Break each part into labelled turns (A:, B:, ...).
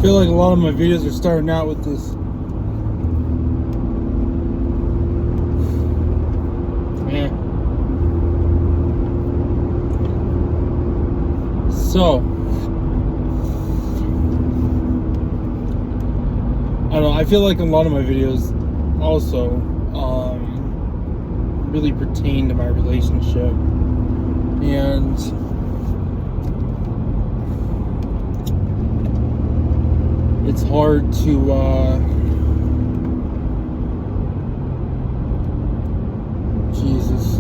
A: feel like a lot of my videos are starting out with this. Yeah. So, I don't know, I feel like a lot of my videos also really pertain to my relationship. And it's hard to Jesus.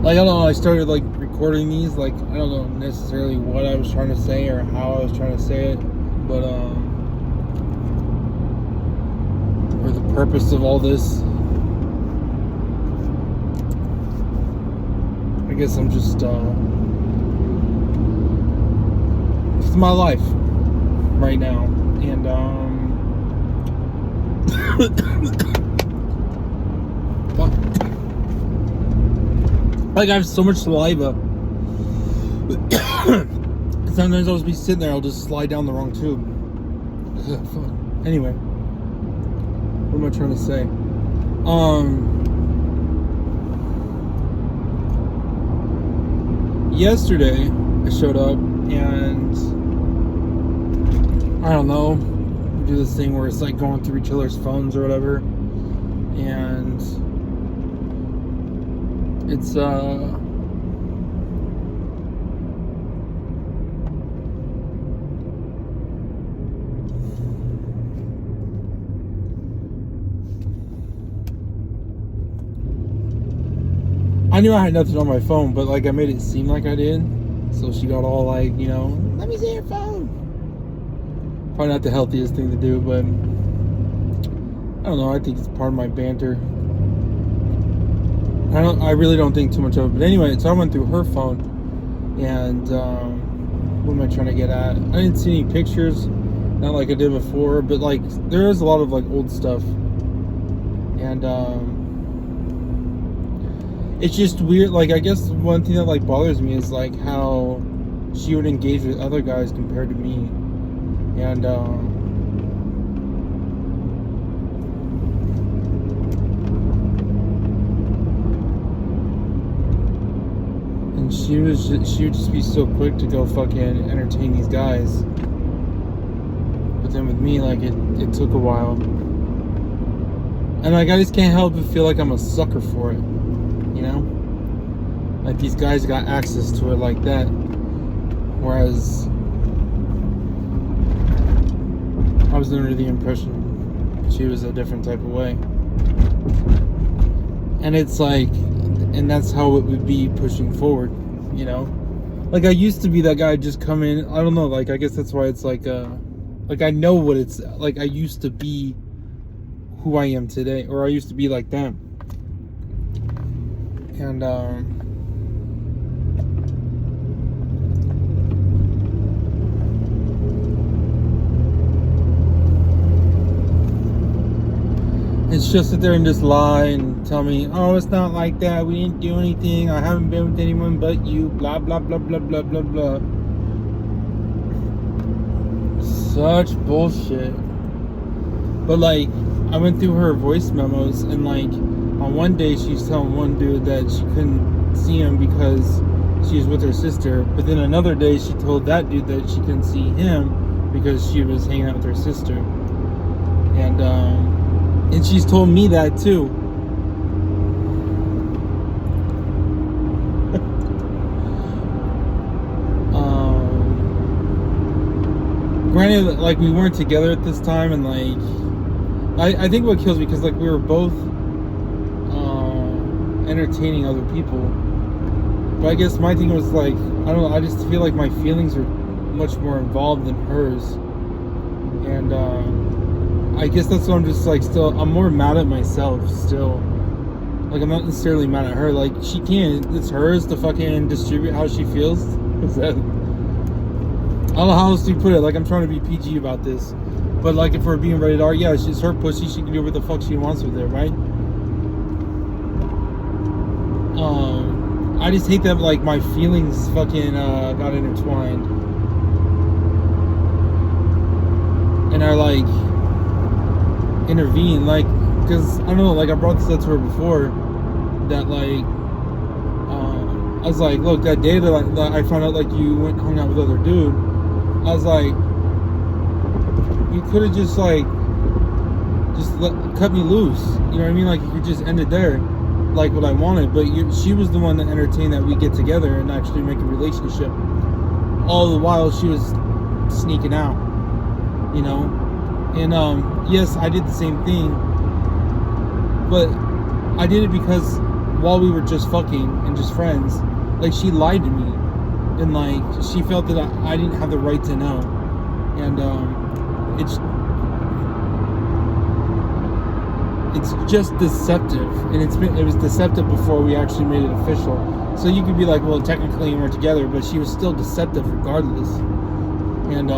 A: Like, I don't know, I started like recording these, like, I don't know necessarily what I was trying to say or how I was trying to say it, but or the purpose of all this. I guess I'm just it's my life right now, and like I have so much saliva. Sometimes I'll just be sitting there, I'll just slide down the wrong tube. Anyway, what am I trying to say? Yesterday I showed up and I don't know, we do this thing where it's like going through each other's phones or whatever, and it's I knew I had nothing on my phone, but like I made it seem like I did. So she got all like, you know, let me see your phone. Probably not the healthiest thing to do, but I don't know, I think it's part of my banter. I really don't think too much of it. But anyway, so I went through her phone and what am I trying to get at? I didn't see any pictures, not like I did before, but like there is a lot of like old stuff. And it's just weird, like I guess one thing that like bothers me is like how she would engage with other guys compared to me. And she would just be so quick to go fucking entertain these guys. But then with me, like it took a while. And like I just can't help but feel like I'm a sucker for it. You know? Like these guys got access to it like that. Whereas I was under the impression she was a different type of way. And it's like, and that's how it would be pushing forward, you know? Like I used to be that guy just come in, I don't know, like I guess that's why it's like I know what it's like. I used to be who I am today, or I used to be like them. And it's just sit there and just lie and tell me, oh, it's not like that, we didn't do anything, I haven't been with anyone but you, blah blah blah blah blah blah blah. Such bullshit. But like I went through her voice memos, and like on one day she's telling one dude that she couldn't see him because she was with her sister, but then another day she told that dude that she couldn't see him because she was hanging out with her sister. And she's told me that too. Granted, like we weren't together at this time, and like I think what kills me, because like we were both entertaining other people, but I guess my thing was like, I don't know, I just feel like my feelings are much more involved than hers, and I guess that's what I'm just like, still I'm more mad at myself still. Like I'm not necessarily mad at her, like she can't, it's hers to fucking distribute how she feels. Is that, I don't know how else to put it, like I'm trying to be PG about this, but like if we're being rated R, yeah, it's her pussy, she can do what the fuck she wants with it, right? I just hate that like my feelings fucking got intertwined. and I like intervene, like, because I don't know, like I brought this up to her before, that like I was like, look, that day that I found out like you went hung out with other dude, I was like, you could have just like cut me loose, you know what I mean? Like you could just end it there, like what I wanted. But she was the one that entertained that we get together and actually make a relationship. All the while she was sneaking out, you know. And yes, I did the same thing, but I did it because while we were just fucking and just friends, like she lied to me, and like she felt that I didn't have the right to know, and it's just deceptive, and it was deceptive before we actually made it official. So you could be like, well, technically we're together, but she was still deceptive regardless. And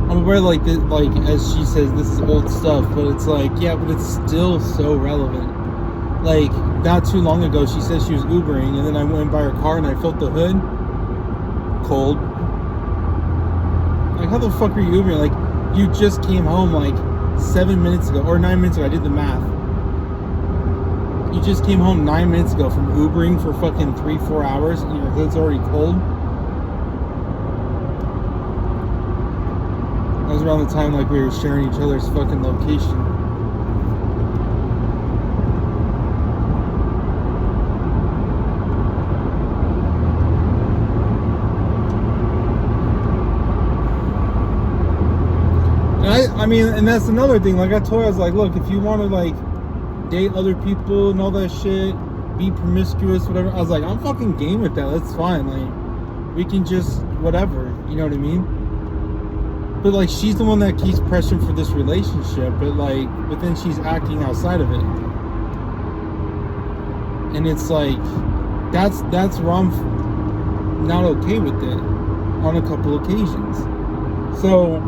A: I'm aware, like this, like as she says, this is old stuff, but it's like, yeah, but it's still so relevant. Like not too long ago, she said she was Ubering, and then I went by her car and I felt the hood cold. Like, how the fuck are you Ubering? Like, you just came home like 7 minutes ago, or 9 minutes ago. I did the math. You just came home 9 minutes ago from Ubering for fucking 3-4 hours, and your hood's already cold. That was around the time like we were sharing each other's fucking location. I mean, and that's another thing. Like I told her, I was like, look, if you want to like date other people and all that shit, be promiscuous, whatever, I was like, I'm fucking game with that. That's fine. Like, we can just whatever, you know what I mean? But like, she's the one that keeps pressing for this relationship, but then she's acting outside of it, and it's like that's where I'm not okay with it on a couple occasions. So.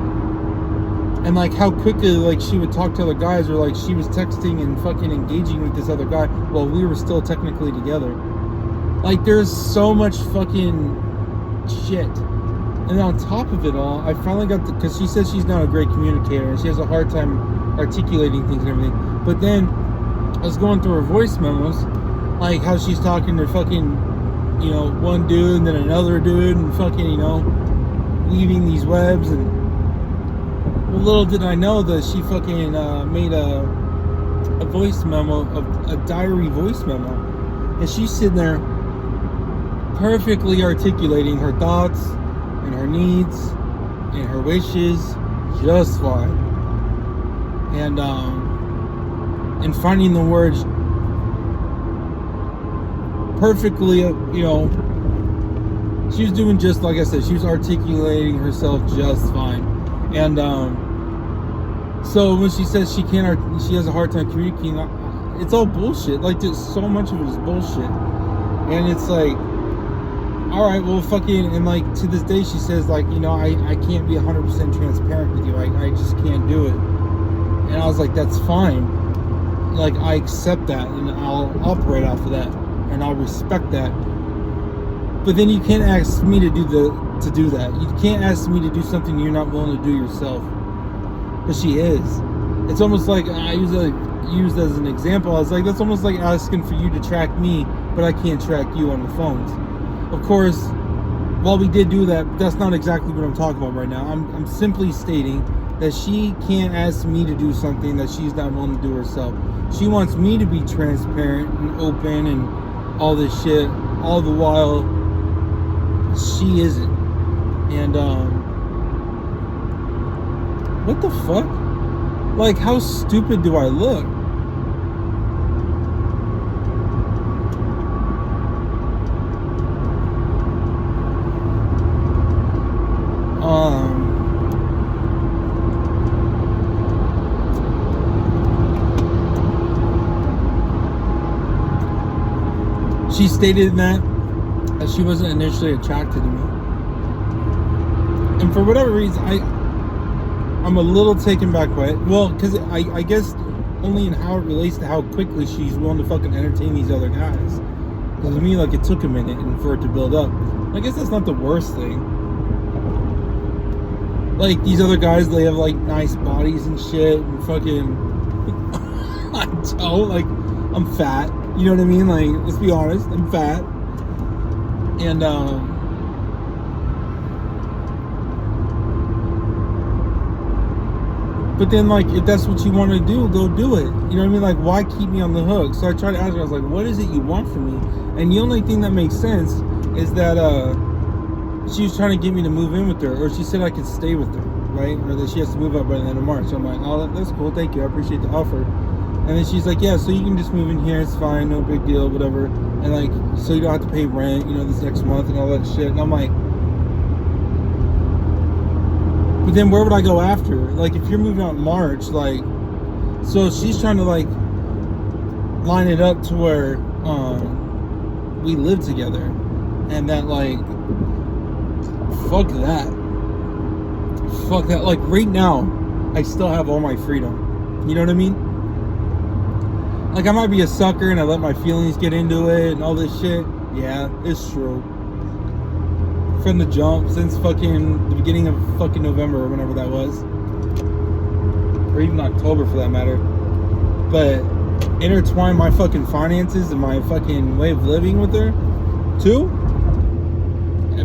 A: And like how quickly like she would talk to other guys, or like she was texting and fucking engaging with this other guy while we were still technically together. Like there's so much fucking shit. And on top of it all, I finally got because she says she's not a great communicator and she has a hard time articulating things and everything. But then I was going through her voice memos, like how she's talking to fucking, you know, one dude and then another dude and fucking, you know, weaving these webs. And well, little did I know that she fucking made a voice memo, a diary voice memo, and she's sitting there perfectly articulating her thoughts and her needs and her wishes just fine, and finding the words perfectly, you know, she was doing just like I said, she was articulating herself just fine. And so when she says she has a hard time communicating, it's all bullshit. Like there's so much of it is bullshit, and it's like, all right, well, fucking, and like to this day she says like, you know, I can't be 100% transparent with you. I just can't do it. And I was like, that's fine. Like I accept that, and I'll operate off of that, and I'll respect that. But then you can't ask me to do that. You can't ask me to do something you're not willing to do yourself. But she is. It's almost like I used as an example. I was like, that's almost like asking for you to track me, but I can't track you on the phones. Of course, while we did do that, that's not exactly what I'm talking about right now. I'm simply stating that she can't ask me to do something that she's not willing to do herself. She wants me to be transparent and open and all this shit, all the while she isn't. And what the fuck? Like, how stupid do I look? She stated that she wasn't initially attracted to me. And for whatever reason, I'm a little taken back by it. Well, because I guess only in how it relates to how quickly she's willing to fucking entertain these other guys. Because to me, like, it took a minute and for it to build up. I guess that's not the worst thing. like these other guys, they have like nice bodies and shit, and fucking I don't, like, I'm fat, you know what I mean? Like, let's be honest, I'm fat. And but then, like, if that's what you want to do, go do it. You know what I mean? Like, why keep me on the hook? So I tried to ask her, I was like, what is it you want from me? And the only thing that makes sense is that she was trying to get me to move in with her, or she said I could stay with her, right? Or that she has to move up by the end of March. So I'm like, oh, that's cool, thank you, I appreciate the offer. And then she's like, yeah, so you can just move in here, it's fine, no big deal, whatever. And like, so you don't have to pay rent, you know, this next month and all that shit. And I'm like, but then where would I go after? Like, if you're moving out in March, like, so she's trying to like line it up to where we live together, and that, like, fuck that. Like, right now, I still have all my freedom. You know what I mean? Like, I might be a sucker and I let my feelings get into it and all this shit. Yeah, it's true. From the jump, since fucking the beginning of fucking November or whenever that was, or even October for that matter. But intertwine my fucking finances and my fucking way of living with her too,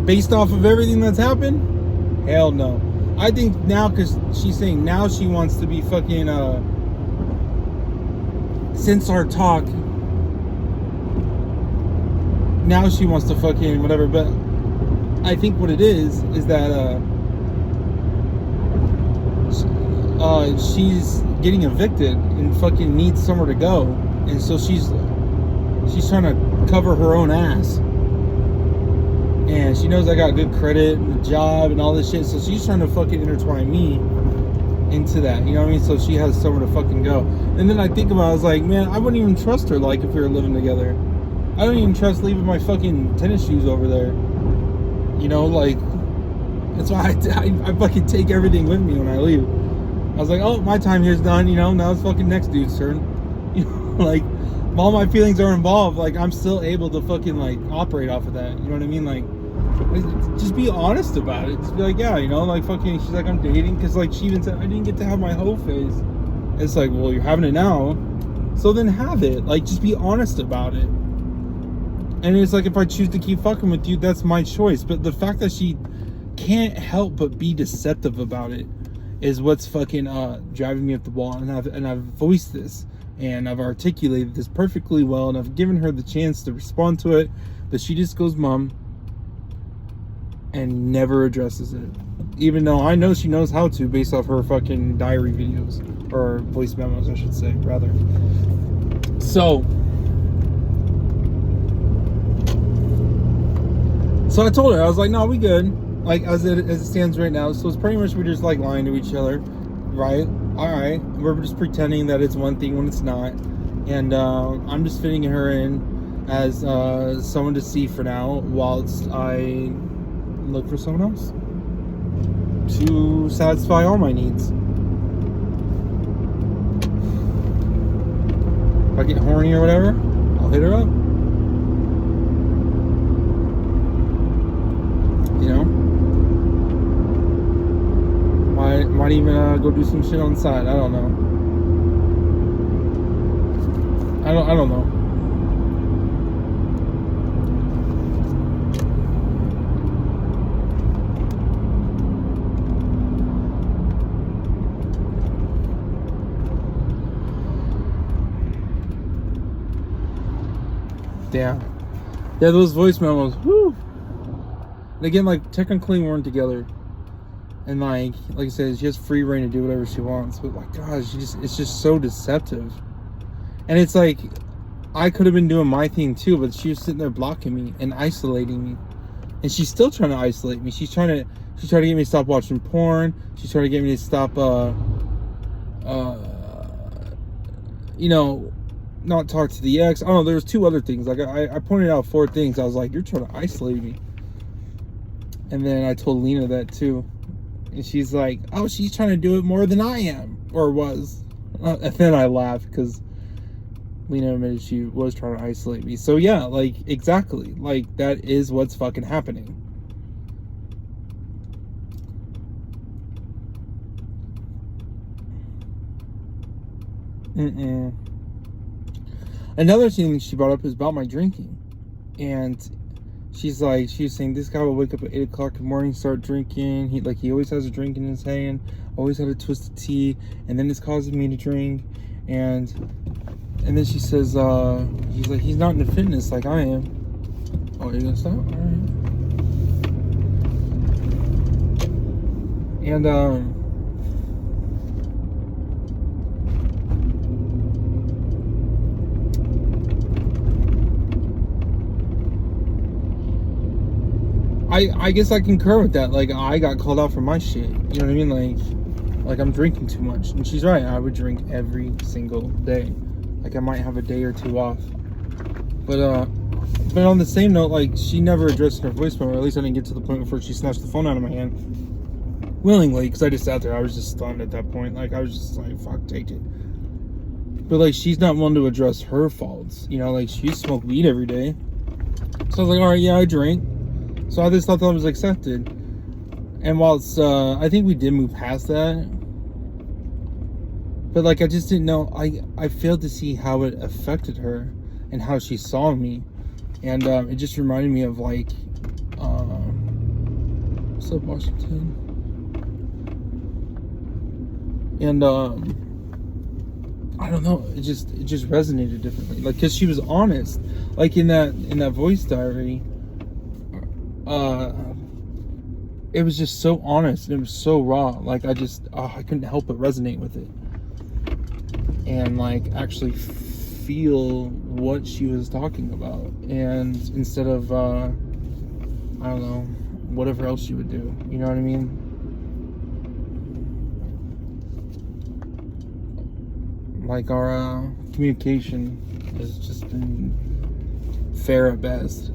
A: based off of everything that's happened? Hell no. I think now, because she's saying now she wants to be fucking since our talk, now she wants to fucking whatever. But I think what it is that she's getting evicted and fucking needs somewhere to go, and so she's trying to cover her own ass. And she knows I got good credit and a job and all this shit, so she's trying to fucking intertwine me into that, you know what I mean? So she has somewhere to fucking go. And then I think about it, I was like, man, I wouldn't even trust her, like, if we were living together. I don't even trust leaving my fucking tennis shoes over there. You know, like, that's why I fucking take everything with me when I leave. I was like, oh, my time here's done, you know, now it's fucking next dude's turn. You know, like, all my feelings are involved, like, I'm still able to fucking, like, operate off of that, you know what I mean? Like, just be honest about it. Just be like, yeah, you know, like, fucking, she's like, I'm dating, because, like, she even said, I didn't get to have my whole phase. It's like, well, you're having it now, so then have it. Like, just be honest about it. And it's like, if I choose to keep fucking with you, that's my choice. But the fact that she can't help but be deceptive about it is what's fucking driving me up the wall. And I've voiced this, and I've articulated this perfectly well, and I've given her the chance to respond to it, but she just goes mum and never addresses it, even though I know she knows how to, based off her fucking diary videos, or voice memos, I should say, rather. So I told her, I was like, no, we good, like, as it stands right now. So it's pretty much, we're just like lying to each other, right? All right, we're just pretending that it's one thing when it's not. And I'm just fitting her in as someone to see for now, whilst I look for someone else to satisfy all my needs. If I get horny or whatever, I'll hit her up. You know, might even go do some shit on the side. I don't know. I don't know. Damn. Yeah, those voice memos. Whoo. And again, like, technically we weren't together, and like I said, she has free reign to do whatever she wants. But like, gosh, it's just so deceptive. And it's like, I could have been doing my thing too, but she was sitting there blocking me and isolating me, and she's still trying to isolate me. She's trying to get me to stop watching porn. She's trying to get me to stop, you know, not talk to the ex. I don't know. There was 2 other things. Like, I pointed out 4 things. I was like, you're trying to isolate me. And then I told Lena that too, and she's like, oh, she's trying to do it more than I am, or was. And then I laughed, because Lena admitted she was trying to isolate me. So yeah, like, exactly, like, that is what's fucking happening. Mm-mm. Another thing she brought up is about my drinking. And she was saying this guy will wake up at 8 o'clock in the morning, start drinking. He always has a drink in his hand, always had a twisted tea, and then it's causing me to drink. And then she says, he's like, he's not into fitness like I am. Oh, you're gonna stop? Alright. And I guess I concur with that. Like, I got called out for my shit. You know what I mean? Like I'm drinking too much. And she's right. I would drink every single day. Like, I might have a day or two off. But on the same note, like, she never addressed her voicemail, or at least I didn't get to the point before she snatched the phone out of my hand willingly, because I just sat there. I was just stunned at that point. Like, I was just like, fuck, take it. But, like, she's not one to address her faults. You know, like, she smoked weed every day. So I was like, all right, yeah, I drink. So I just thought that was accepted. And while it's, I think we did move past that. But, like, I just didn't know. I failed to see how it affected her and how she saw me. And it just reminded me of, like, what's up, Washington? And, I don't know. It just resonated differently. Like, cause she was honest. Like in that voice diary, it was just so honest and it was so raw. Like, I couldn't help but resonate with it, and like actually feel what she was talking about. And instead of I don't know, whatever else she would do. You know what I mean? Like, our communication has just been fair at best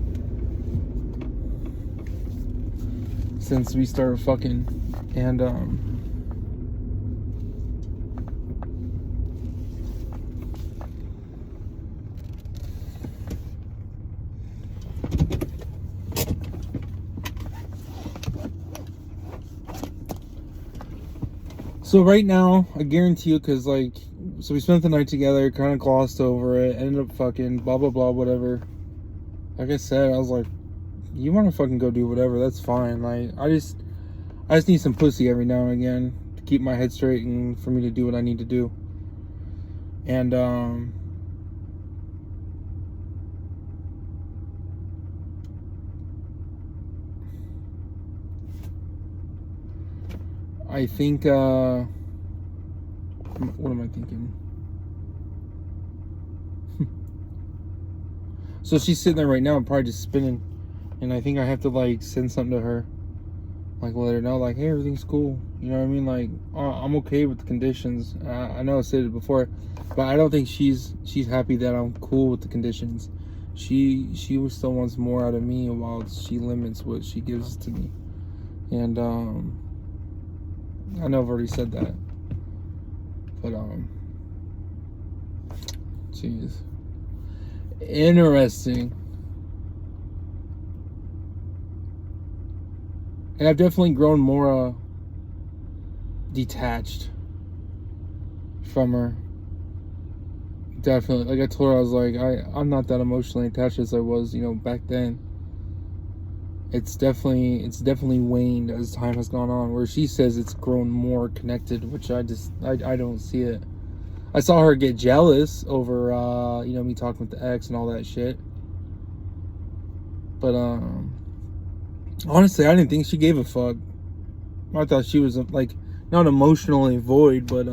A: since we started fucking. And so right now, I guarantee you, because, like, so we spent the night together, kind of glossed over it, ended up fucking, blah, blah, blah, whatever. Like I said, I was like, you want to fucking go do whatever, that's fine. Like, I just need some pussy every now and again to keep my head straight and for me to do what I need to do. And, I think, what am I thinking? So she's sitting there right now, probably just spinning. And I think I have to, like, send something to her. Like, let her know, like, hey, everything's cool. You know what I mean? Like, I'm okay with the conditions. I know I said it before, but I don't think she's happy that I'm cool with the conditions. She still wants more out of me while she limits what she gives to me. And, I know I've already said that. But, jeez. Interesting. And I've definitely grown more detached from her. Definitely. Like I told her, I was like, I'm not that emotionally attached as I was, you know, back then. It's definitely waned as time has gone on, where she says it's grown more connected, which I don't see it. I saw her get jealous over, you know, me talking with the ex and all that shit. But, honestly, I didn't think she gave a fuck. I thought she was, like, not emotionally void, but,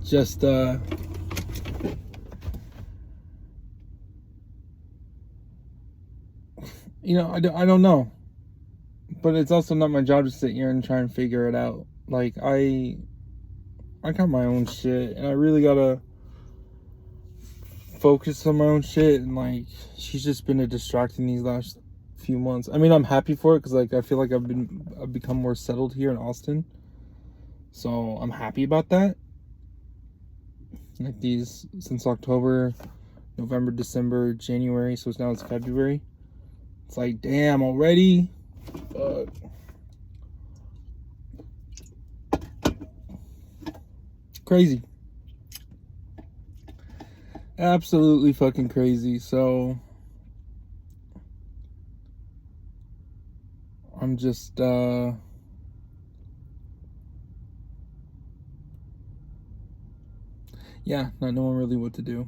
A: just, you know, I don't know. But it's also not my job to sit here and try and figure it out. Like, I got my own shit, and I really gotta focus on my own shit. And, like, she's just been a distraction these last few months. I mean, I'm happy for it, because, like, I feel like I've become more settled here in Austin. So I'm happy about that. Like, since October, November, December, January, so now it's February. It's like, damn, already? Fuck. Crazy. Absolutely fucking crazy. So I'm just yeah, not knowing really what to do.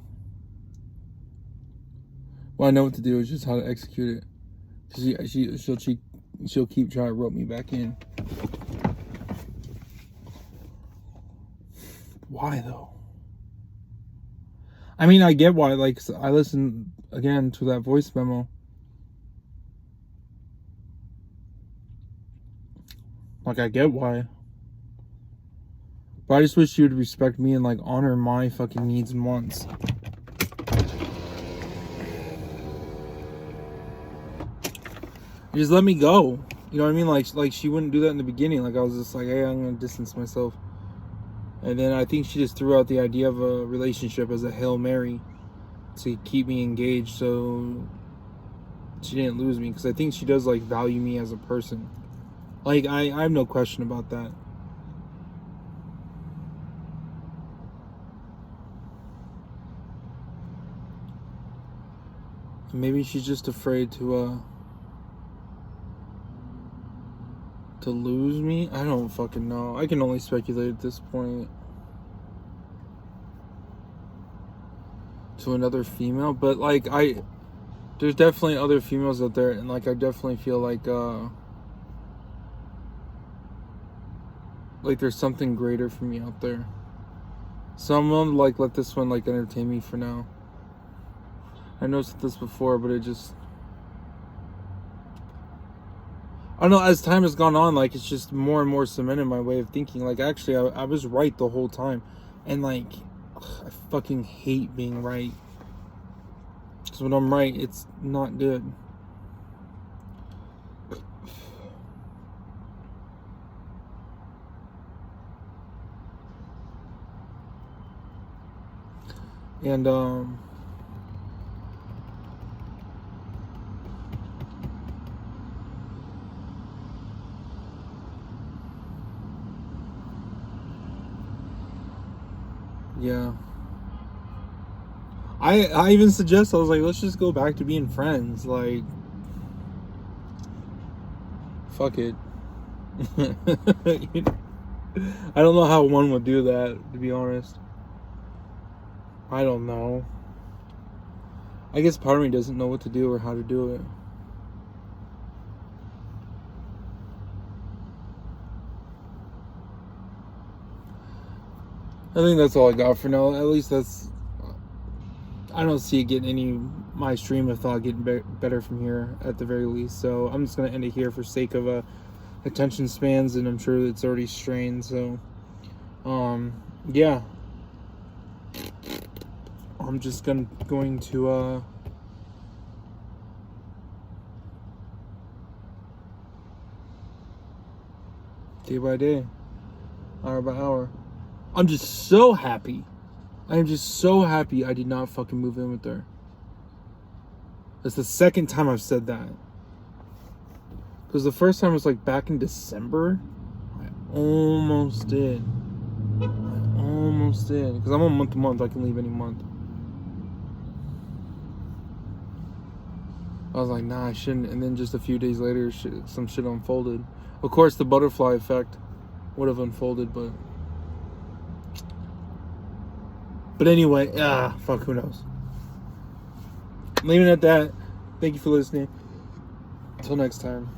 A: Well, I know what to do, it's just how to execute it. She'll keep trying to rope me back in. Why though? I mean, I get why. Like, I listened again to that voice memo. Like, I get why. But I just wish you would respect me and, like, honor my fucking needs and wants. Just let me go. You know what I mean? Like she wouldn't do that in the beginning. Like, I was just like, hey, I'm gonna distance myself. And then I think she just threw out the idea of a relationship as a Hail Mary to keep me engaged, so she didn't lose me. Because I think she does, like, value me as a person. Like, I have no question about that. Maybe she's just afraid to lose me. I don't fucking know. I can only speculate at this point. To another female, but like there's definitely other females out there, and like I definitely feel like there's something greater for me out there. Someone like let this one like entertain me for now. I know I said this before, but it just, I don't know, as time has gone on, like, it's just more and more cemented my way of thinking. Like, actually, I was right the whole time. And, like, I fucking hate being right. Because when I'm right, it's not good. And, yeah. I even suggest, I was like, let's just go back to being friends. Like, fuck it. I don't know how one would do that, to be honest. I don't know. I guess part of me doesn't know what to do or how to do it. I think that's all I got for now. At least I don't see it getting my stream of thought getting better from here at the very least. So I'm just going to end it here for sake of attention spans, and I'm sure it's already strained. So, yeah. I'm just going to day by day, hour by hour. I'm just so happy. I am just so happy I did not fucking move in with her. That's the second time I've said that. Because the first time was like back in December. I almost did. Because I'm on month to month. I can leave any month. I was like, nah, I shouldn't. And then just a few days later, some shit unfolded. Of course, the butterfly effect would have unfolded, but... But anyway, fuck, who knows? Leaving it at that. Thank you for listening. Until next time.